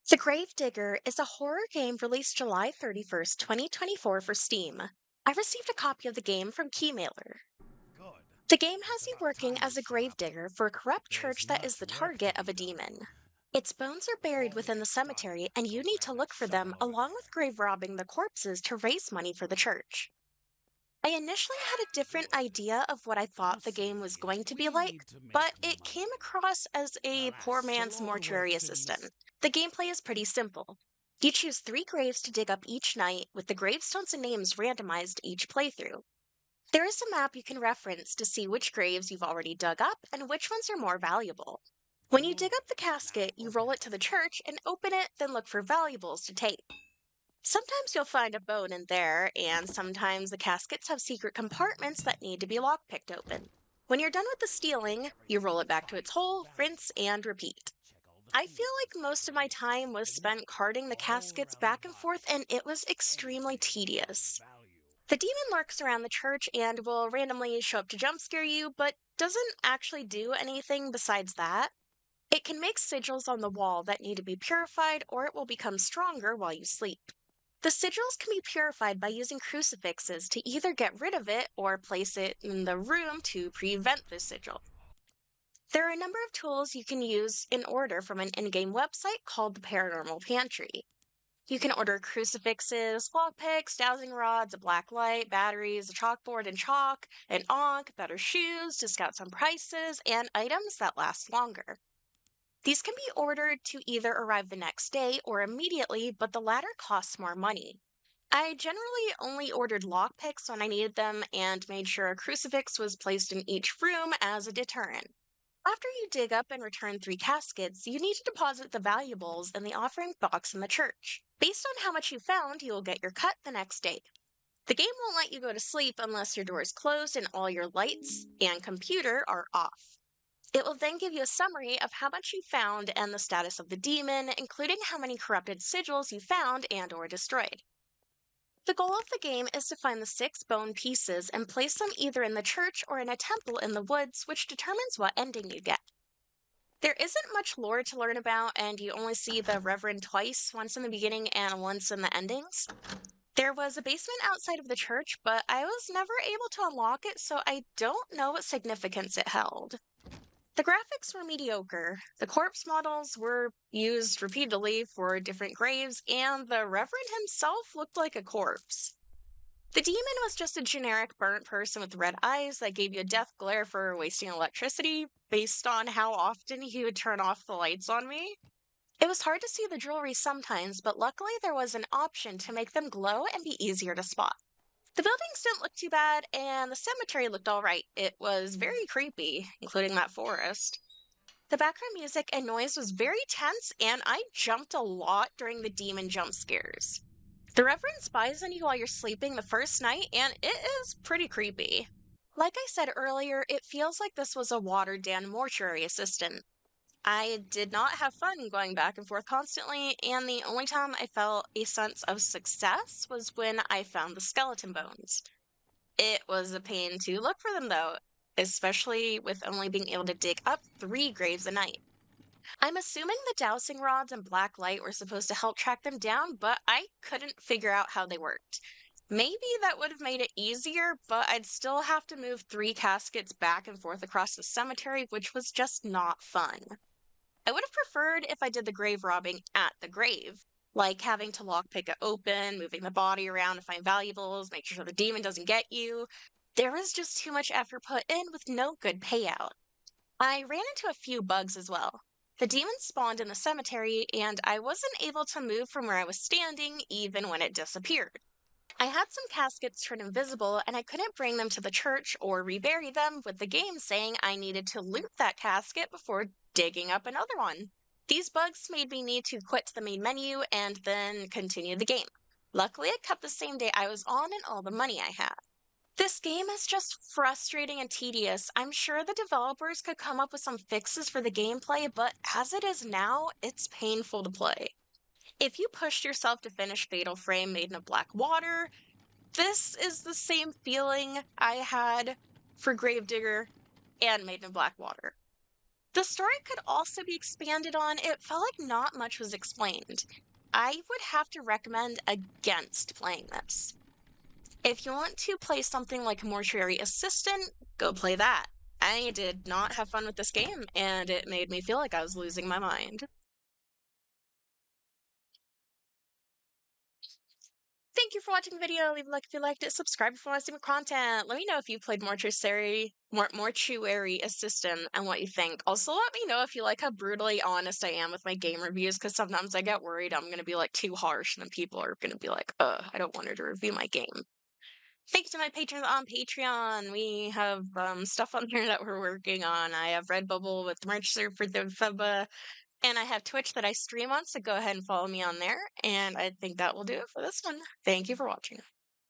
The Gravedigger is a horror game released July 31st, 2024 for Steam. I received a copy of the game from Keymailer. Good. The game has It's you about working time as you a showed up. gravedigger for a corrupt There's church that is much the work to target of be a done. demon. Its bones are buried Before we within the get started, cemetery, and you go need grab to that look for them shovel over along with there. grave robbing the corpses to raise money for the church. I initially had a different Good. idea of what I You thought the game was see, going to be we like, need to but make it came money. across as a poor Alas, so man's all mortuary work assistant. things. The gameplay is pretty simple. You choose three graves to dig up each night, with the gravestones and names randomized each playthrough. There is a map you can reference to see which graves you've already dug up and which ones are more valuable. When you dig Good. up the Now casket, you open roll it to it. the church and open it, then look for valuables to take. Sometimes you'll find a bone in there, and sometimes the caskets have secret compartments that need to be lockpicked open. When you're done with the Take stealing, you everything roll you it back to find its for hole, rinse, valuables. and repeat. Check all the I feel like fields, most of my priests, time was spent beneath, carting the all caskets around the back and forth, body. and it was extremely Anything of tedious. value. The demon lurks around the church and will randomly show up to jump scare you, but doesn't actually do anything besides that. It can make sigils on the wall that need to be purified, or it will become stronger while you sleep. The sigils can be purified by using crucifixes to either get rid of it or place it in the room to prevent the sigil. There are a number of tools you can use in order from an in game website called the Paranormal Pantry. You can order crucifixes, lockpicks, dowsing rods, a black light, batteries, a chalkboard and chalk, an ankh, better shoes, discounts on prices, and items that last longer. These can be ordered to either arrive the next day or immediately, but the latter costs more money. I generally only ordered lockpicks when I needed them and made sure a crucifix was placed in each room as a deterrent. After you dig up and return three caskets, you need to deposit the valuables in the offering box in the church. Based on how much you found, you will get your cut the next day. The game won't let you go to sleep unless your door is closed and all your lights and computer are off. It will then give you a summary of how much you found and the status of the demon, including how many corrupted sigils you found and or destroyed. The goal of the game is to find the six bone pieces and place them either in the church or in a temple in the woods, which determines what ending you get. There isn't much lore to learn about, and you only see the Reverend twice, once in the beginning and once in the endings. There was a basement outside of the church, but I was never able to unlock it, so I don't know what significance it held. The graphics were mediocre. The corpse models were used repeatedly for different graves, and the Reverend himself looked like a corpse. The demon was just a generic burnt person with red eyes that gave you a death glare for wasting electricity, based on how often he would turn off the lights on me. It was hard to see the jewelry sometimes, but luckily there was an option to make them glow and be easier to spot. The buildings didn't look too bad, and the cemetery looked alright. It was very creepy, including that forest. The background music and noise was very tense, and I jumped a lot during the demon jump scares. The Reverend spies on you while you're sleeping the first night, and it is pretty creepy. Like I said earlier, it feels like this was a watered down mortuary assistant. I did not have fun going back and forth constantly, and the only time I felt a sense of success was when I found the skeleton bones. It was a pain to look for them, though, especially with only being able to dig up three graves a night. I'm assuming the dowsing rods and black light were supposed to help track them down, but I couldn't figure out how they worked. Maybe that would have made it easier, but I'd still have to move three caskets back and forth across the cemetery, which was just not fun. I would have preferred if I did the grave robbing at the grave, like having to lockpick it open, moving the body around to find valuables, make sure the demon doesn't get you. There was just too much effort put in with no good payout. I ran into a few bugs as well. The demon spawned in the cemetery, and I wasn't able to move from where I was standing even when it disappeared. I had some caskets turn invisible, and I couldn't bring them to the church or rebury them, with the game saying I needed to loot that casket before digging up another one. These bugs made me need to quit the main menu and then continue the game. Luckily, it kept the same day I was on and all the money I had. This game is just frustrating and tedious. I'm sure the developers could come up with some fixes for the gameplay, but as it is now, it's painful to play. If you pushed yourself to finish Fatal Frame Maiden of Black Water, this is the same feeling I had for Gravedigger and Maiden of Black Water. The story could also be expanded on. It felt like not much was explained. I would have to recommend against playing this. If you want to play something like Mortuary Assistant, go play that. I did not have fun with this game, and it made me feel like I was losing my mind. Thank you for watching the video. Leave a like if you liked it. Subscribe if you want to see more content. Let me know if you played Mortuary Assistant and what you think. Also, let me know if you like how brutally honest I am with my game reviews, because sometimes I get worried I'm going to be like too harsh and then people are going to be like, I don't want her to review my game. Thanks to my patrons on Patreon. We have stuff on there that we're working on. I have Redbubble with the merch serve for the FEBA, and I have Twitch that I stream on, so go ahead and follow me on there. And I think that will do it for this one. Thank you for watching.